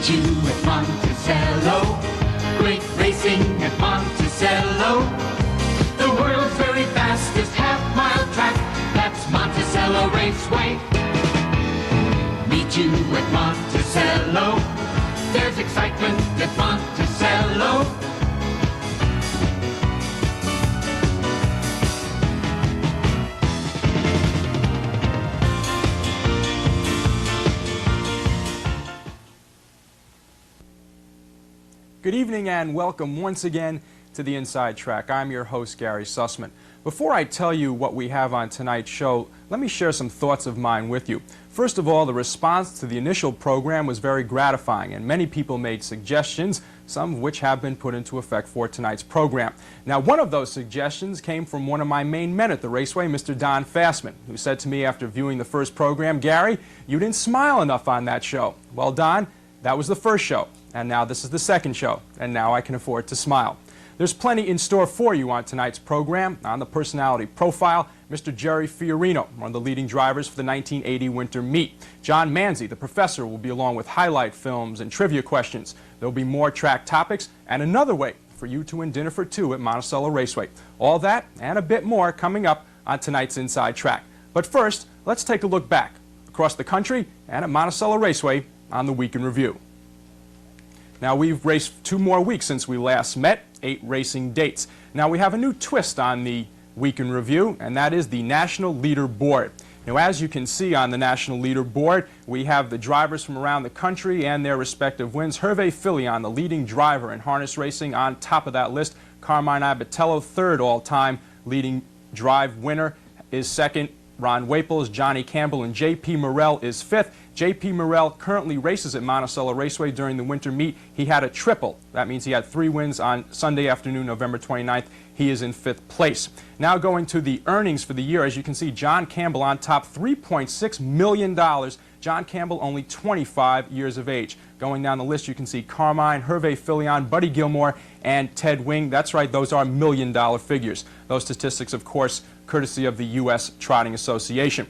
Meet you at Monticello. Great racing at Monticello. The world's very fastest half-mile track. That's Monticello Raceway. Meet you at Monticello. There's excitement at Monticello. Good evening and welcome once again to the Inside Track. I'm your host, Gary Sussman. Before I tell you what we have on tonight's show, let me share some thoughts of mine with you. First of all, the response to the initial program was very gratifying, and many people made suggestions, some of which have been put into effect for tonight's program. Now, one of those suggestions came from one of my main men at the Raceway, Mr. Don Fassman, who said to me after viewing the first program, "Gary, you didn't smile enough on that show." Well, Don, that was the first show, and now this is the second show, and now I can afford to smile. There's plenty in store for you on tonight's program. On the personality profile, Mr. Jerry Fiorino, one of the leading drivers for the 1980 Winter Meet. John Manzi, the professor, will be along with highlight films and trivia questions. There will be more track topics and another way for you to win dinner for two at Monticello Raceway. All that and a bit more coming up on tonight's Inside Track. But first, let's take a look back across the country and at Monticello Raceway on the Week in Review. Now, we've raced 2 more weeks since we last met, 8 racing dates. Now, we have a new twist on the Week in Review, and that is the National Leaderboard. Now, as you can see on the National Leaderboard, we have the drivers from around the country and their respective wins. Hervé Filion, the leading driver in harness racing, on top of that list. Carmine Abatello, 3rd all-time leading drive winner, is 2nd. Ron Waples, Johnny Campbell, and J.P. Morrell is 5th. J.P. Morrell currently races at Monticello Raceway during the winter meet. He had a triple. That means he had 3 wins on Sunday afternoon, November 29th. He is in 5th place. Now going to the earnings for the year, as you can see, John Campbell on top, $3.6 million. John Campbell, only 25 years of age. Going down the list, you can see Carmine, Hervé Filion, Buddy Gilmore, and Ted Wing. That's right, those are million-dollar figures. Those statistics, of course, courtesy of the U.S. Trotting Association.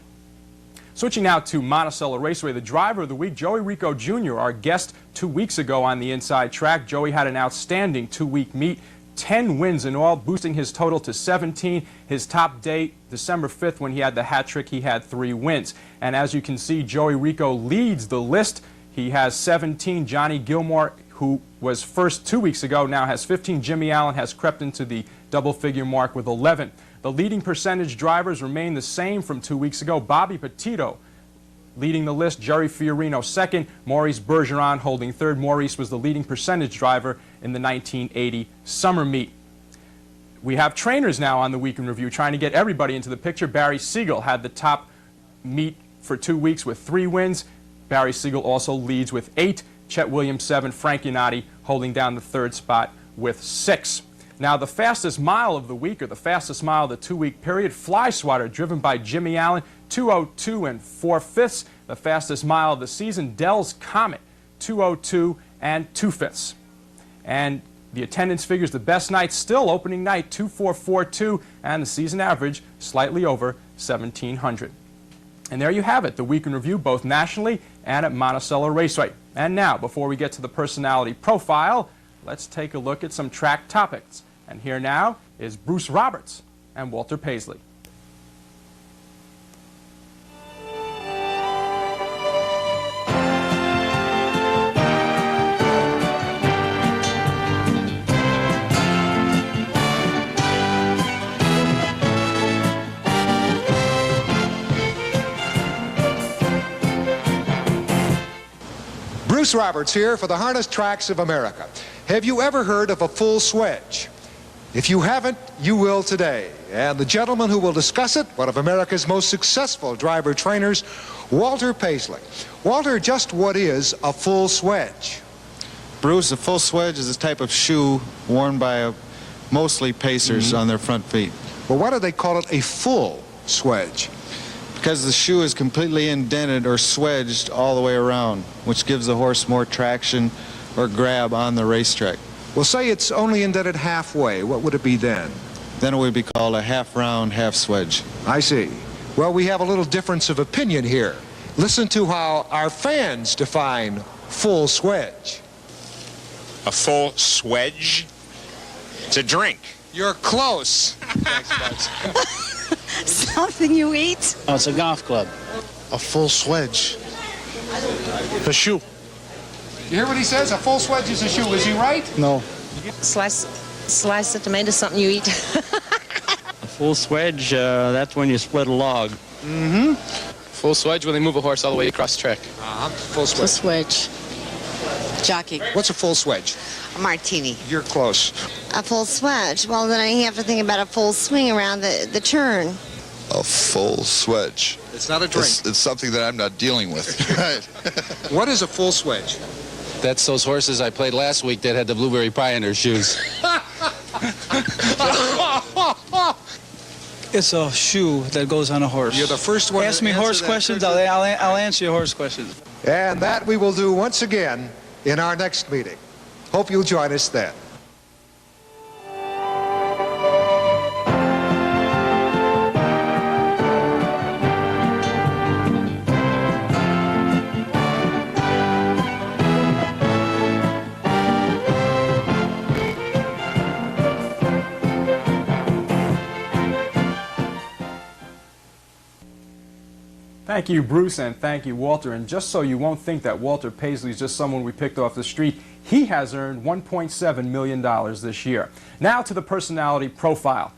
Switching now to Monticello Raceway, the driver of the week, Joey Rico Jr., our guest 2 weeks ago on the Inside Track. Joey had an outstanding 2-week meet, 10 wins in all, boosting his total to 17. His top day, December 5th, when he had the hat trick, he had 3 wins. And as you can see, Joey Rico leads the list. He has 17. Johnny Gilmore, who was first 2 weeks ago, now has 15. Jimmy Allen has crept into the double-figure mark with 11. The leading percentage drivers remain the same from 2 weeks ago. Bobby Petito leading the list, Jerry Fiorino 2nd, Maurice Bergeron holding 3rd. Maurice was the leading percentage driver in the 1980 summer meet. We have trainers now on the Week in Review trying to get everybody into the picture. Barry Siegel had the top meet for 2 weeks with 3 wins. Barry Siegel also leads with 8. Chet Williams 7, Frank Iannotti holding down the 3rd spot with 6. Now, the fastest mile of the week, or the fastest mile of the 2-week period, Fly Swatter, driven by Jimmy Allen, 2:02 and 4/5. The fastest mile of the season, Dell's Comet, 2:02 and 2/5. And the attendance figures, the best night still opening night, 2:442, and the season average slightly over 1,700. And there you have it, the Week in Review, both nationally and at Monticello Raceway. And now, before we get to the personality profile, let's take a look at some track topics. And here now is Bruce Roberts and Walter Paisley. Bruce Roberts here for the Harness Tracks of America. Have you ever heard of a full swedge? If you haven't, you will today. And the gentleman who will discuss it, one of America's most successful driver trainers, Walter Paisley. Walter, just what is a full swedge? Bruce, a full swedge is a type of shoe worn by mostly pacers on their front feet. Well, why do they call it a full swedge? Because the shoe is completely indented or swedged all the way around, which gives the horse more traction or grab on the racetrack. Well, say it's only indented halfway. What would it be then? Then it would be called a half round, half swedge. I see. Well, we have a little difference of opinion here. Listen to how our fans define full swedge? A full swedge? It's a drink. You're close. Thanks, Buds. Something you eat? Oh, it's a golf club. A full swedge. A shoe. You hear what he says? A full swedge is a shoe. Is he right? No. Slice of tomato, something you eat. A full swedge, that's when you split a log. Mm-hmm. Full swedge when they move a horse all the way across the track. Full Full swedge. swedge. Jockey. What's a full swedge? A martini. You're close. A full swedge. Well, then I have to think about a full swing around the turn. A full swedge. It's not a drink. It's something that I'm not dealing with. Right. What is a full swedge? That's those horses I played last week that had the blueberry pie in their shoes. It's a shoe that goes on a horse. You're the first one. Ask to me answer horse that. questions, I'll answer your horse questions. And that we will do once again in our next meeting. Hope you'll join us then. Thank you, Bruce, and thank you, Walter. And just so you won't think that Walter Paisley is just someone we picked off the street, he has earned $1.7 million this year. Now to the personality profile.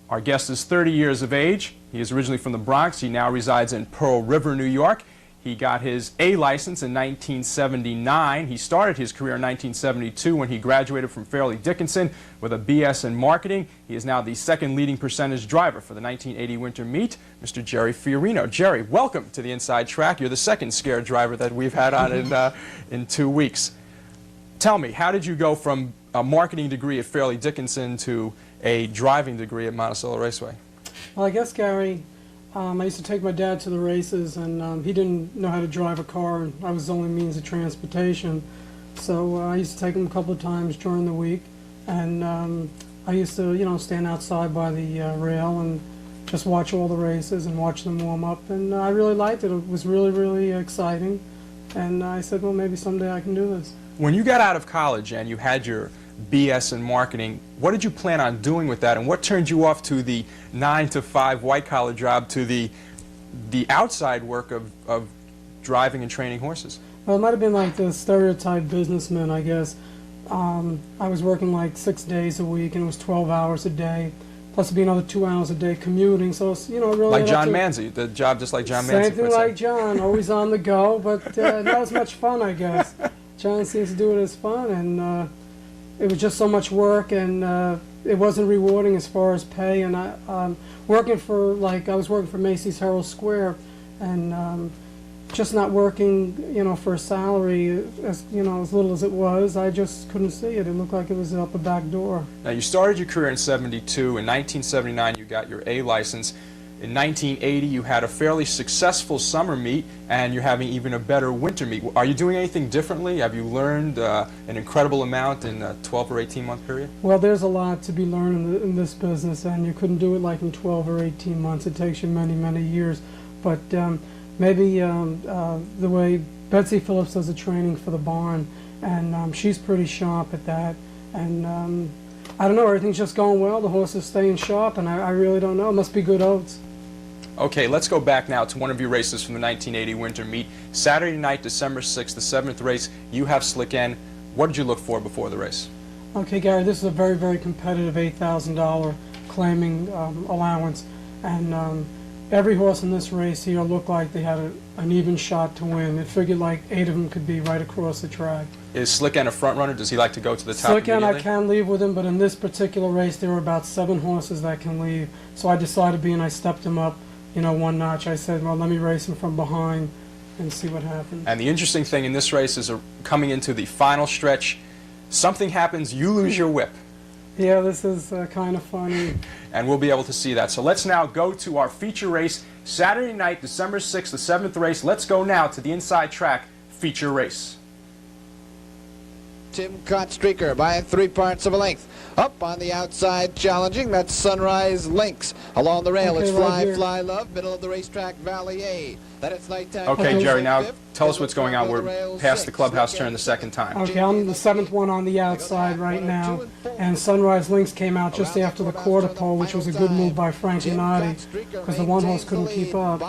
Our guest is 30 years of age. He is originally from the Bronx. He now resides in Pearl River, New York. He got his A license in 1979. He started his career in 1972 when he graduated from Fairleigh Dickinson with a BS in marketing. He is now the second leading percentage driver for the 1980 Winter Meet, Mr. Jerry Fiorino. Jerry, welcome to the Inside Track. You're the second scared driver that we've had on in 2 weeks. Tell me, how did you go from a marketing degree at Fairleigh Dickinson to a driving degree at Monticello Raceway? Well, I guess, Gary, I used to take my dad to the races, and he didn't know how to drive a car, and I was his only means of transportation. So I used to take him a couple of times during the week, and I used to, stand outside by the rail and just watch all the races and watch them warm up, and I really liked it. It was really, really exciting, and I said, well, maybe someday I can do this. When you got out of college and you had your BS in marketing, what did you plan on doing with that, and what turned you off to the 9-to-5 white-collar job to the outside work of driving and training horses? Well, it might have been like the stereotype businessman, I guess. I was working like 6 days a week, and it was 12 hours a day, plus it'd be another 2 hours a day commuting, so it's, really... Like John Manzi, the job just like John Manzi. Same thing like John, always on the go, but not as much fun, I guess. John seems to do it as fun, and it was just so much work, and it wasn't rewarding as far as pay. And I was working for Macy's Herald Square, and just not working, for a salary as little as it was. I just couldn't see it. It looked like it was up a back door. Now, you started your career in '72. In 1979, you got your A license. In 1980, you had a fairly successful summer meet, and you're having even a better winter meet. Are you doing anything differently? Have you learned an incredible amount in a 12 or 18-month period? Well, there's a lot to be learned in this business, and you couldn't do it like in 12 or 18 months. It takes you many, many years. But maybe the way Betsy Phillips does the training for the barn, and she's pretty sharp at that. And I don't know, everything's just going well. The horses staying sharp, and I really don't know. It must be good oats. Okay, let's go back now to one of your races from the 1980 Winter Meet. Saturday night, December 6th, the 7th race. You have Slick N. What did you look for before the race? Okay, Gary, this is a very, very competitive $8,000 claiming allowance, and every horse in this race here looked like they had an even shot to win. It figured like 8 of them could be right across the track. Is Slick N a front runner? Does he like to go to the top Slick N, immediately? I can leave with him, but in this particular race there were about 7 horses that can leave. So I decided, I stepped him up, one notch. I said, well, let me race him from behind and see what happens. And the interesting thing in this race is coming into the final stretch, something happens, you lose your whip. Yeah, this is kind of funny. And we'll be able to see that. So let's now go to our feature race, Saturday night, December 6th, the 7th race. Let's go now to the Inside Track feature race. Tim caught Streaker by 3 parts of a length. Up on the outside, challenging, that's Sunrise Lynx. Along the rail, it's Fly, Fly Love, middle of the racetrack, Valley A. Then it's Nighttime. Okay, Jerry, now tell us what's going on. We're past the clubhouse turn the second time. Okay, I'm the 7th one on the outside right now, and Sunrise Lynx came out just after the quarter pole, which was a good move by Frankie Nardi, because the one horse couldn't keep up.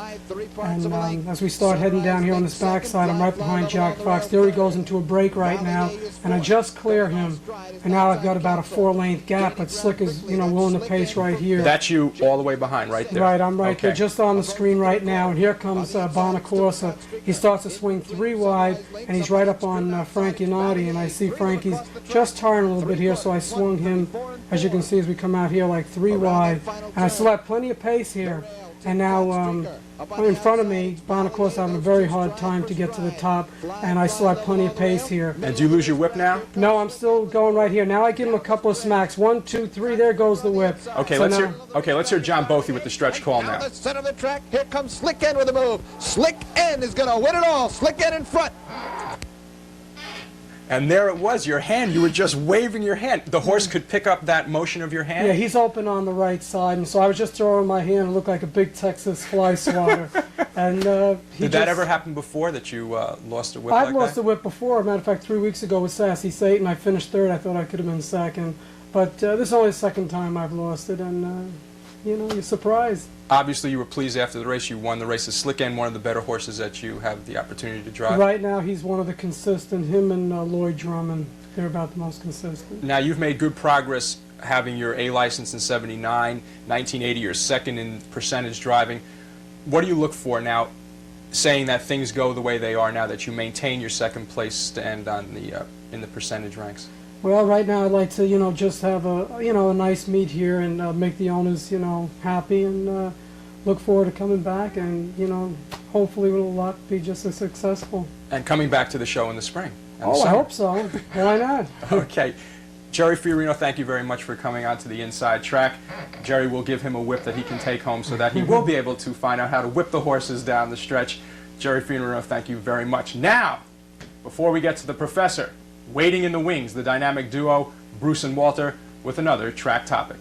And as we start heading down here on this backside, I'm right behind Jack Fox. There he goes into a break right now, and I just clear him, and now I've got about a 4-length gap, but Slick is, willing to pace right here. That's you all the way behind, right there? Right, I'm right there, just on the screen right now, and here comes Bonacorsa. He starts to swing 3 wide, and he's right up on Frankie Nardi, and I see Frankie's just tiring a little bit here, so I swung him, as you can see as we come out here, like 3 wide, and I still have plenty of pace here. And now in front of me, Bonacorsa having a very hard time to get to the top, and I still have plenty of pace here. And do you lose your whip now? No, I'm still going right here. Now I give him a couple of smacks. 1, 2, 3, there goes the whip. Okay, so let's hear John Bothy with the stretch call now. The center of the track, here comes Slick N with a move. Slick N is going to win it all. Slick N in front. And there it was, your hand. You were just waving your hand. The horse could pick up that motion of your hand? Yeah, he's open on the right side, and so I was just throwing my hand and looked like a big Texas fly swatter. And Did that ever happen before, that you lost a whip like that? I've lost a whip before. Matter of fact, 3 weeks ago with Sassy Satan, I finished 3rd. I thought I could have been 2nd. But this is only the 2nd time I've lost it, and, you're surprised. Obviously, you were pleased after the race. You won the race. Is Slick N one of the better horses that you have the opportunity to drive? Right now, he's one of the consistent. Him and Lloyd Drummond, they're about the most consistent. Now, you've made good progress having your A license in '79, 1980, you're 2nd in percentage driving. What do you look for now, saying that things go the way they are now, that you maintain your 2nd place stand on the in the percentage ranks? Well, right now I'd like to, just have a nice meet here and make the owners, happy, and look forward to coming back, and hopefully we'll luck be just as successful. And coming back to the show in the spring. Oh, I hope so. Why not? Okay. Jerry Fiorino, thank you very much for coming on to the inside track. Jerry will give him a whip that he can take home so that he will be able to find out how to whip the horses down the stretch. Jerry Fiorino, thank you very much. Now, before we get to the professor, waiting in the wings, the dynamic duo, Bruce and Walter, with another track topic.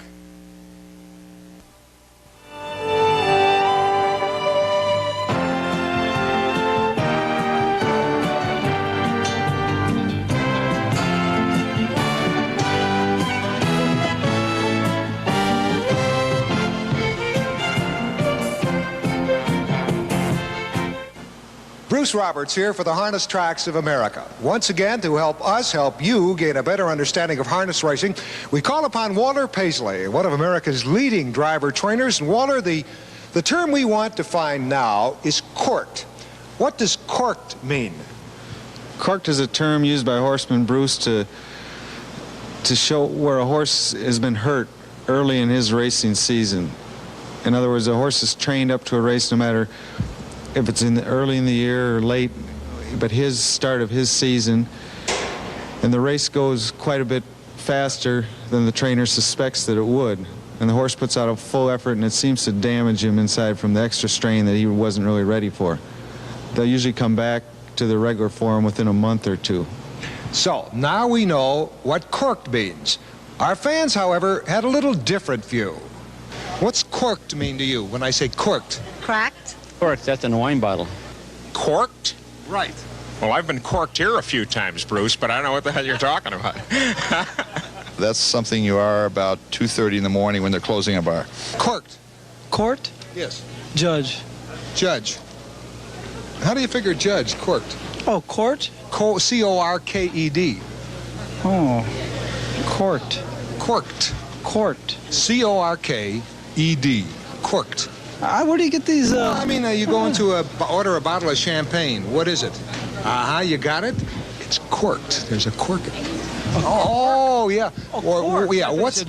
Bruce Roberts here for the Harness Tracks of America. Once again, to help us help you gain a better understanding of harness racing, we call upon Walter Paisley, one of America's leading driver trainers. And Walter, the term we want to find now is corked. What does corked mean? Corked is a term used by horseman Bruce to show where a horse has been hurt early in his racing season. In other words, a horse is trained up to a race no matter if it's early in the year or late, but his start of his season, and the race goes quite a bit faster than the trainer suspects that it would, and the horse puts out a full effort and it seems to damage him inside from the extra strain that he wasn't really ready for. They'll usually come back to their regular form within a month or 2. So now we know what corked means. Our fans, however, had a little different view. What's corked mean to you when I say corked? Cracked. Corked, that's in a wine bottle. Corked? Right. Well, I've been corked here a few times, Bruce, but I don't know what the hell you're talking about. That's something you are about 2:30 in the morning when they're closing a bar. Corked. Court? Yes. Judge. Judge. How do you figure judge, corked? Oh, court? C-O-R-K-E-D. Oh, court. Corked. Court. C-O-R-K-E-D. Corked. Where do you get these? I mean, you go into order a bottle of champagne. What is it? You got it? It's corked. There's a cork. Oh, yeah. Cork. Yeah. What's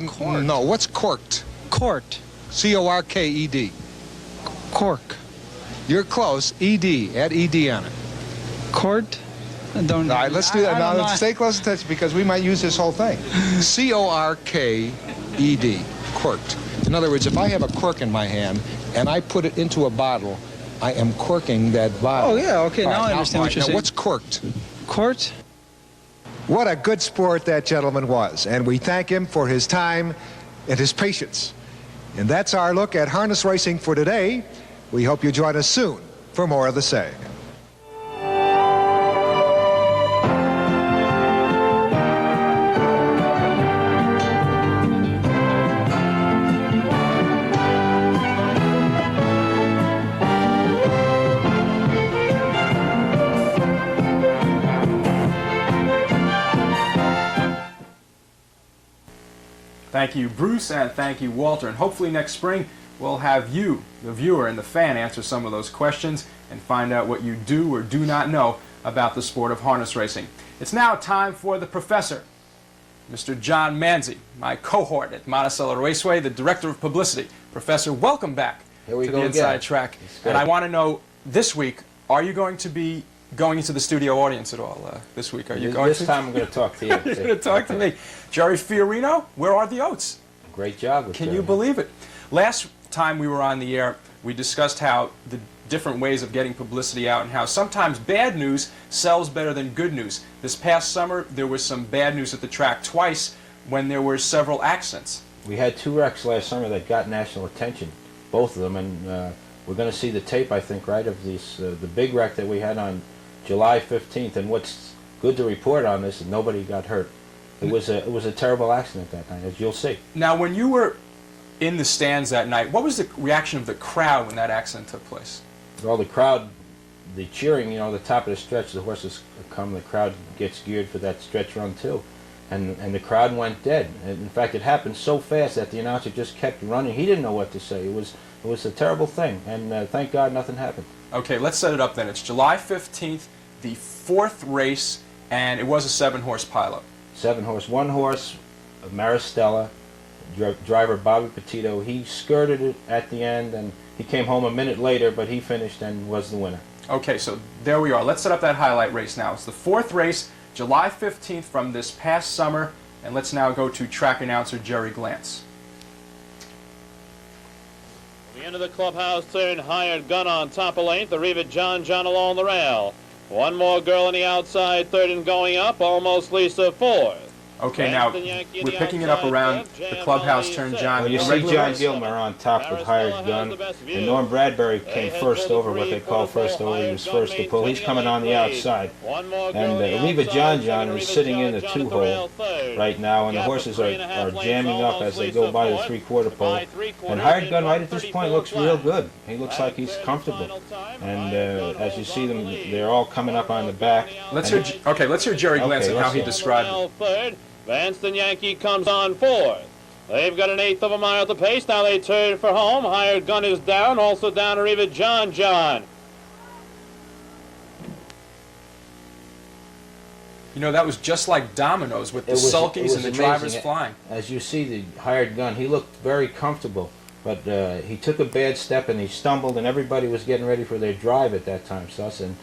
corked? Court. C-O-R-K-E-D. Cork. You're close. E-D. Add E-D on it. Court. All right, let's do that. Now, let's stay close attention because we might use this whole thing. C-O-R-K-E-D. Corked. In other words, if I have a cork in my hand and I put it into a bottle, I am corking that bottle. Oh, yeah, okay, now I understand what you're saying. Now, what's corked? Court? What a good sport that gentleman was, and we thank him for his time and his patience. And that's our look at harness racing for today. We hope you join us soon for more of the same. Thank you, Bruce, and thank you, Walter. And hopefully next spring we'll have you, the viewer and the fan, answer some of those questions and find out what you do or do not know about the sport of harness racing. It's now time for the professor, Mr. John Manzi, my cohort at Monticello Raceway, the director of publicity. Professor, welcome back to the Inside Track. And I want to know, this week, are you going to be going into the studio audience at all this week? Are you going this time I'm going to talk to you. You're going to talk to me. Jerry Fiorino, where are the oats? Great job with Can you believe it? Last time we were on the air, we discussed how the different ways of getting publicity out and how sometimes bad news sells better than good news. This past summer, there was some bad news at the track twice when there were several accidents. We had 2 wrecks last summer that got national attention, both of them, and we're going to see the tape, I think, right, of these, the big wreck that we had on July 15th, and what's good to report on this is nobody got hurt. It was a terrible accident that night, as you'll see. Now, when you were in the stands that night, what was the reaction of the crowd when that accident took place? Well, the crowd, the cheering, you know, the top of the stretch, the horses come, the crowd gets geared for that stretch run too. And the crowd went dead. And in fact, it happened so fast that the announcer just kept running. He didn't know what to say. It was a terrible thing, and thank God nothing happened. Okay, let's set it up then. It's July 15th, the 4th race, and it was a 7-horse pileup. 7 horse. 1 horse, Maristella, driver Bobby Petito. He skirted it at the end, and he came home a minute later, but he finished and was the winner. Okay, so there we are. Let's set up that highlight race now. It's the 4th race, July 15th from this past summer, and let's now go to track announcer Jerry Glantz. The end of the clubhouse turn, hired gun on top of lane. The Reva John along the rail. One more girl on the outside, third and going up, almost Lisa fourth. Okay, now we're picking it up around the clubhouse turn, John. Well, you see John Gilmer on top with hired gun, and Norm Bradbury came first over, what they call first over. He was first to pull. He's coming on the outside. And Reva John is sitting in the 2-hole right now, and the horses are jamming up as they go by the 3/4 pole. And hired gun right at this point looks real good. He looks like he's comfortable. And as you see them, they're all coming up on the back. Let's hear Jerry Glantz and how he described it. Vanston Yankee comes on 4th. They've got an 1/8 of a mile to pace. Now they turn for home. Hired gun is down. Also down to Reva John. You know, that was just like dominoes with the sulkies and the drivers flying. As you see, the hired gun, he looked very comfortable, but he took a bad step and he stumbled, and everybody was getting ready for their drive at that time, Suss, and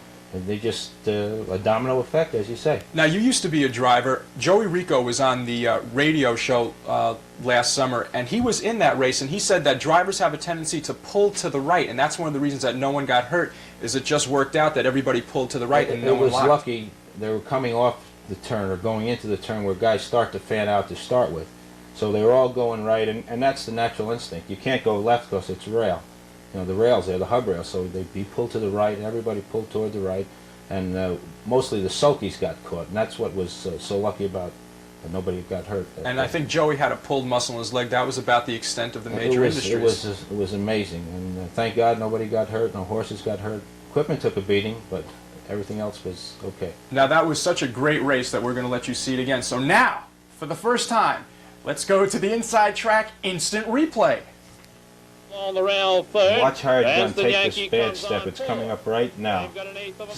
they just, a domino effect, as you say. Now, you used to be a driver. Joey Rico was on the radio show last summer, and he was in that race, and he said that drivers have a tendency to pull to the right, and that's one of the reasons that no one got hurt, is it just worked out that everybody pulled to the right and no one locked. It was lucky they were coming off the turn or going into the turn where guys start to fan out to start with. So they were all going right, and that's the natural instinct. You can't go left because it's rail. You know, the rails there, the hub rail, so they'd be pulled to the right, and everybody pulled toward the right, and mostly the sulkies got caught, and that's what was so lucky about nobody got hurt. And I think Joey had a pulled muscle in his leg. That was about the extent of the major industries. It was amazing, and thank God nobody got hurt, no horses got hurt. Equipment took a beating, but everything else was okay. Now, that was such a great race that we're going to let you see it again. So now, for the first time, let's go to the Inside Track Instant Replay. On the rail, third. Watch hired gun take this bad step. It's coming up right now.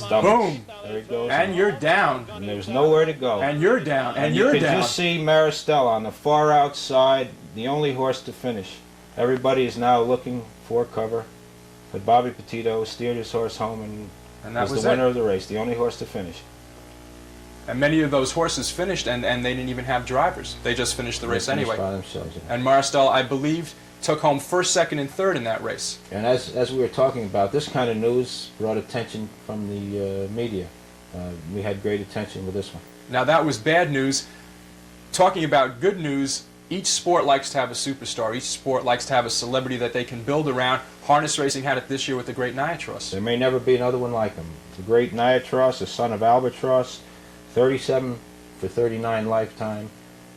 Boom. There he goes. And you're down. And there's nowhere to go. And you're down. And you're down. You see Maristella on the far outside, the only horse to finish. Everybody is now looking for cover. But Bobby Petito steered his horse home and that was the winner of the race, the only horse to finish. And many of those horses finished, and they didn't even have drivers. They just finished the race anyway. By themselves, yeah. And Maristella, I believe, took home first, second, and third in that race. And as we were talking about, this kind of news brought attention from the media. we had great attention with this one. Now that was bad news. Talking about good news, each sport likes to have a superstar. Each sport likes to have a celebrity that they can build around. Harness racing had it this year with the great Niatros. There may never be another one like him. The great Niatros, the son of Albatross, 37 for 39 lifetime,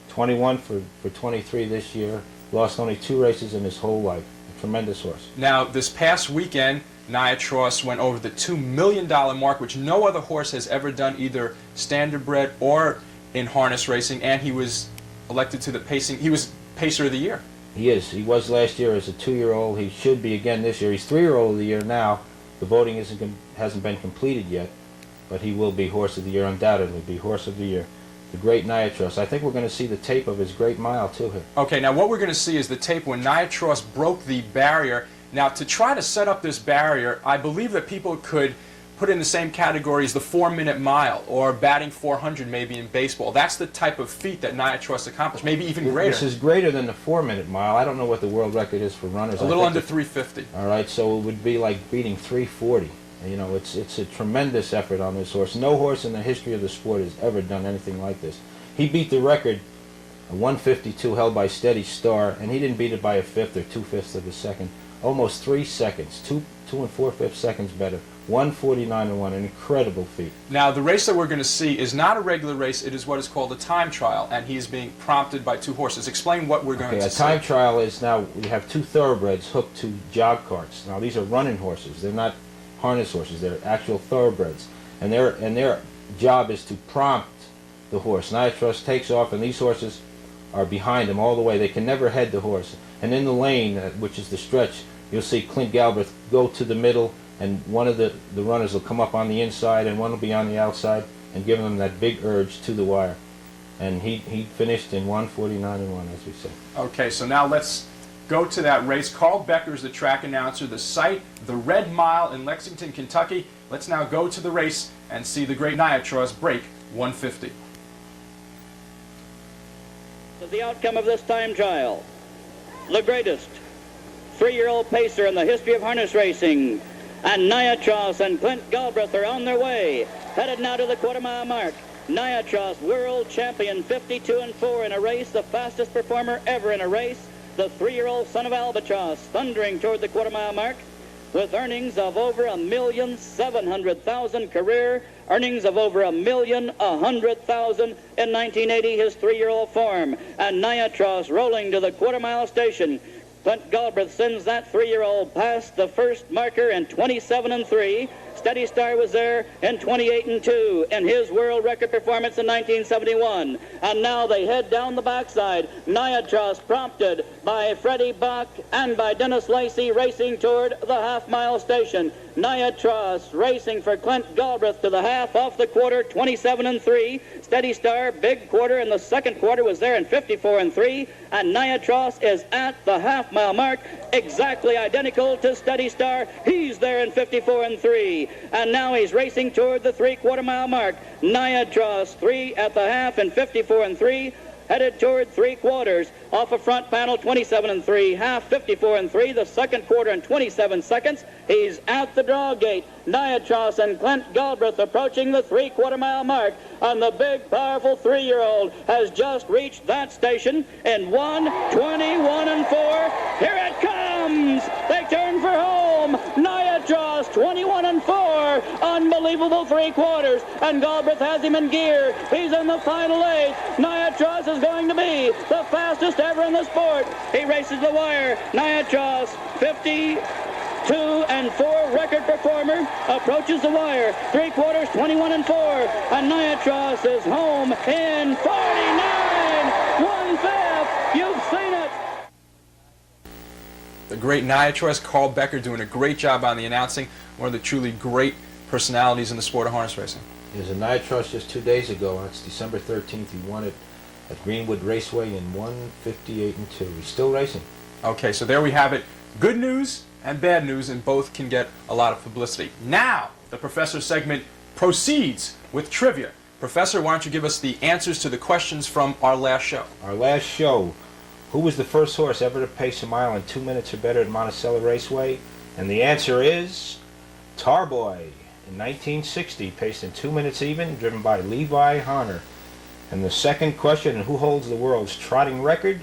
21 for 23 this year, lost only 2 races in his whole life. A tremendous horse. Now, this past weekend, Niatros went over the $2 million mark, which no other horse has ever done, either standardbred or in harness racing, and he was elected to the pacing. He was Pacer of the Year. He is. He was last year as a 2-year-old. He should be again this year. He's 3-year-old of the year now. The voting hasn't been completed yet, but he will be Horse of the Year, undoubtedly be Horse of the Year. The great Niatros. I think we're going to see the tape of his great mile too here. Okay, now what we're going to see is the tape when Niatros broke the barrier. Now, to try to set up this barrier, I believe that people could put in the same category as the 4-minute mile or batting 400 maybe in baseball. That's the type of feat that Niatros accomplished, maybe even greater. This is greater than the 4-minute mile. I don't know what the world record is for runners. A little under 350. All right, so it would be like beating 340. You know, it's a tremendous effort on this horse. No horse in the history of the sport has ever done anything like this. He beat the record, 152 held by Steady Star, and he didn't beat it by a fifth or 2/5 of a second. Almost 3 seconds, 2 4/5 seconds better. 149-1, an incredible feat. Now, the race that we're going to see is not a regular race. It is what is called a time trial, and he is being prompted by 2 horses. Explain what we're going to see. A time trial is now we have 2 thoroughbreds hooked to jog carts. Now, these are running horses. They're not harness horses. They're actual thoroughbreds, and their job is to prompt the horse. Niatros takes off, and these horses are behind him all the way. They can never head the horse. And in the lane, which is the stretch, you'll see Clint Galbraith go to the middle, and one of the runners will come up on the inside, and one will be on the outside, and give them that big urge to the wire. And he finished in 149-1, as we said. Okay, so now let's go to that race. Carl Becker is the track announcer. The site, the Red Mile in Lexington, Kentucky. Let's now go to the race and see the great Niatros break 150. The outcome of this time trial. The greatest 3-year-old pacer in the history of harness racing. And Niatros and Clint Galbraith are on their way. Headed now to the quarter-mile mark. Niatros, world champion, 52-4 in a race, the fastest performer ever in a race. The 3-year-old son of Albatross, thundering toward the quarter-mile mark with earnings of over $1,700,000 career, earnings of over $1,100,000 in 1980, his 3-year-old form. And Niatros rolling to the quarter-mile station. Clint Galbraith sends that 3-year-old past the first marker in 27-3. Steady Star was there in 28-2 in his world record performance in 1971. And now they head down the backside. Niatros prompted by Freddie Bach and by Dennis Lacey racing toward the half-mile station. Niatros racing for Clint Galbraith to the half, off the quarter, 27-3. Steady Star, big quarter in the second quarter, was there in 54-3. And Niatros is at the half-mile mark, exactly identical to Steady Star. He's there in 54-3. And now he's racing toward the 3/4-mile mark. Niatros, 3 at the half and 54-3. Headed toward 3/4, off a front panel, 27-3, half 54-3, the second quarter in 27 seconds. He's at the draw gate. Niatros and Clint Galbraith approaching the 3/4-mile mark, and the big, powerful 3-year-old has just reached that station in 1:21-4. Here it comes! They turn for home. Niatros, 21-4, unbelievable 3/4, and Galbraith has him in gear. He's in the final 8. Niatros is going to be the fastest ever in the sport. He races the wire. Niatros, 52-4 record performer, approaches the wire. 3/4, 21-4, and Niatros is home in 49 1/5. You've seen it. The great Niatros, Carl Becker, doing a great job on the announcing. One of the truly great personalities in the sport of harness racing. There's a Niatros just 2 days ago. It's December 13th. He won it at Greenwood Raceway in 1:58-2. He's still racing. Okay, so there we have it. Good news and bad news, and both can get a lot of publicity. Now, the Professor segment proceeds with trivia. Professor, why don't you give us the answers to the questions from our last show? Our last show, who was the first horse ever to pace a mile in 2 minutes or better at Monticello Raceway? And the answer is Tarboy. in 1960, paced in 2 minutes even, driven by Levi Horner. And the second question, who holds the world's trotting record?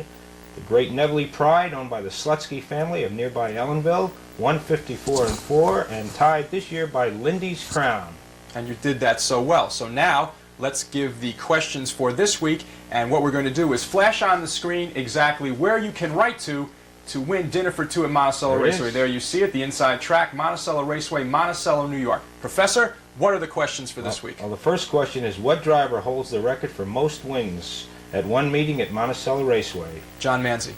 The Great Neville Pride, owned by the Slutsky family of nearby Ellenville, 154-4, and tied this year by Lindy's Crown. And you did that so well. So now, let's give the questions for this week, and what we're going to do is flash on the screen exactly where you can write to win dinner for two at Monticello Raceway. There you see it, the inside track, Monticello Raceway, Monticello, New York. Professor, what are the questions for this week? Well, the first question is, what driver holds the record for most wins at one meeting at Monticello Raceway? John Manzi.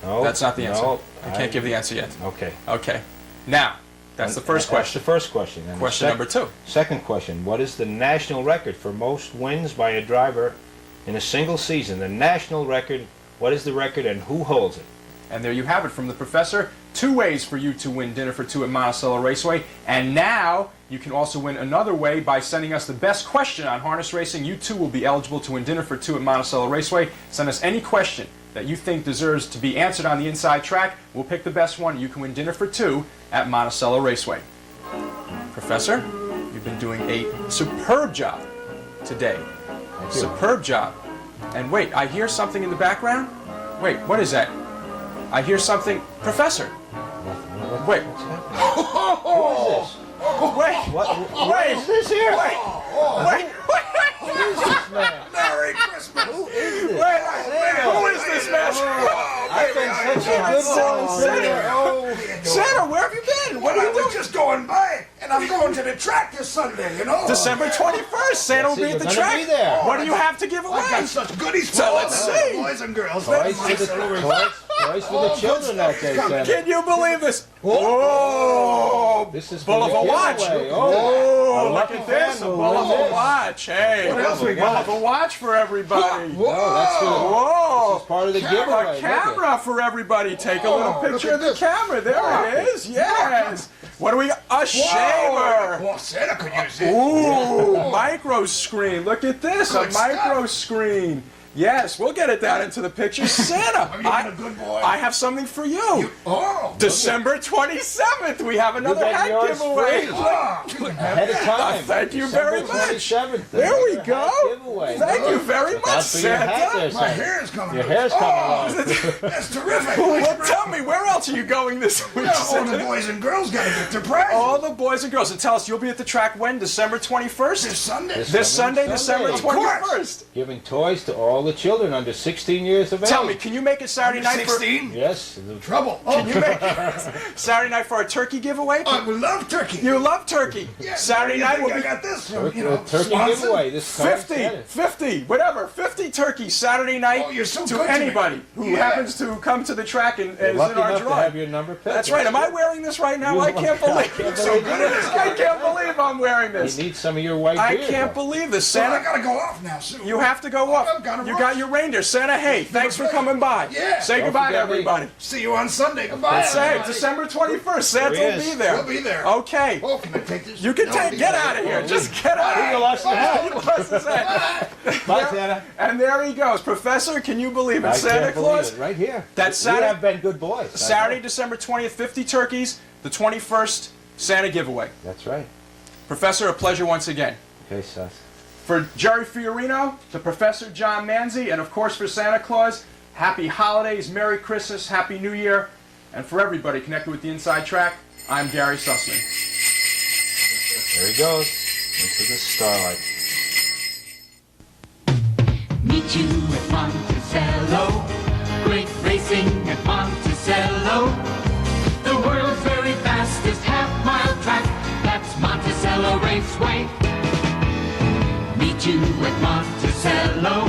No. That's not the answer. No, I can't give the answer yet. Okay. Okay. Now, that's the first question. That's the first question. And question number 2. Second question, what is the national record for most wins by a driver in a single season? The national record, what is the record and who holds it? And there you have it from the professor. 2 ways for you to win dinner for 2 at Monticello Raceway. And now you can also win another way by sending us the best question on harness racing. You too will be eligible to win dinner for 2 at Monticello Raceway. Send us any question that you think deserves to be answered on the inside track. We'll pick the best one. You can win dinner for 2 at Monticello Raceway. Professor, you've been doing a superb job today. Superb job. And wait, I hear something in the background. Wait, what is that? I hear something. Professor! Wait. Who is this? Wait. What is this here? Wait. Who is this man? Merry Christmas! Who is this? Who is this man? I've been such a good boy. Santa, where have you been? What are you doing? I was just going by, and I'm going to the track this Sunday, you know? December 21st, Santa will be at the track. What do you have to give away? I got such goodies for So all let's the see. boys and girls. Toys for the children that day, Santa. Can you believe this? Whoa! This is Bull of a watch. Oh, look at this. A will bull of win a this. watch. Hey, What else we bull got? of a watch for everybody. No, that's Whoa! this is part of the giveaway. A Look at camera for everybody. Take a little picture of the camera. There it is. Yes. What do we got? A shaver. Well, Santa could use it. Ooh, micro screen. Look at this. Good A micro screen. Yes, we'll get it down into the picture. Santa, Are you being a good boy? I have something for you. Oh, December 27th, we have another get hat yours giveaway. free. Ahead of time. Thank you very December much. 27th. There we Another go. hat giveaway. Thank you very much, That's for your hat there, Santa. my Santa. hair's coming. Your hair's coming along. That's terrific. Well, tell me, where else are you going this week? Yeah, all the Santa? boys and girls got to get their prizes. All the boys and girls. And tell us, you'll be at the track when? December 21st? This Sunday. This Sunday, December Of course. 21st. Giving toys to all the children under 16 years of age. Tell me, can you make it Saturday night for... 16? Yes. Trouble. Can you make it Saturday night for a turkey giveaway? I would love turkey. You love turkey. Yeah, Saturday you night think will I be got this from, you know, turkey Swanson? giveaway this coming 50, Saturday. 50, whatever, 50 turkeys Saturday night Oh, you're so to good to me. anybody who Yeah. happens to come to the track and You're is lucky in our enough to drawing. have your number picked. That's right. Am I wearing this right now? I can't believe it. So good at this. I can't believe I'm wearing You this. need some of your white I beard. can't believe this. Well, I Santa, got to go off now soon. you have to go up. I've gotta You rush. got your reindeer. Santa, hey, thanks for coming by. Yeah. Say Don't goodbye to forget me. everybody. See you on Sunday. Goodbye. Say, everybody. December 21st. Santa There he will is. be there. We'll be there. Okay. Oh, can I take this? You can No, take, leave get it. out of here. Just get out of You here. lost the hat. He lost his hat. Bye, Santa. And there he goes. Professor, can you believe it? I Santa can't Claus. believe it. Right here. That's We Saturday. have been good boys. Saturday, December 20th, 50 turkeys. The 21st, Santa giveaway. That's right. Professor, a pleasure once again. Okay, Sus. For Jerry Fiorino, to Professor John Manzi, and of course for Santa Claus, happy holidays, Merry Christmas, Happy New Year. And for everybody connected with the Inside Track, I'm Gary Sussman. There he goes. Into the starlight. Meet you at Monticello. Great racing at Monticello. The world's very fastest half-mile track. That's Monticello Raceway. Meet you at Monticello.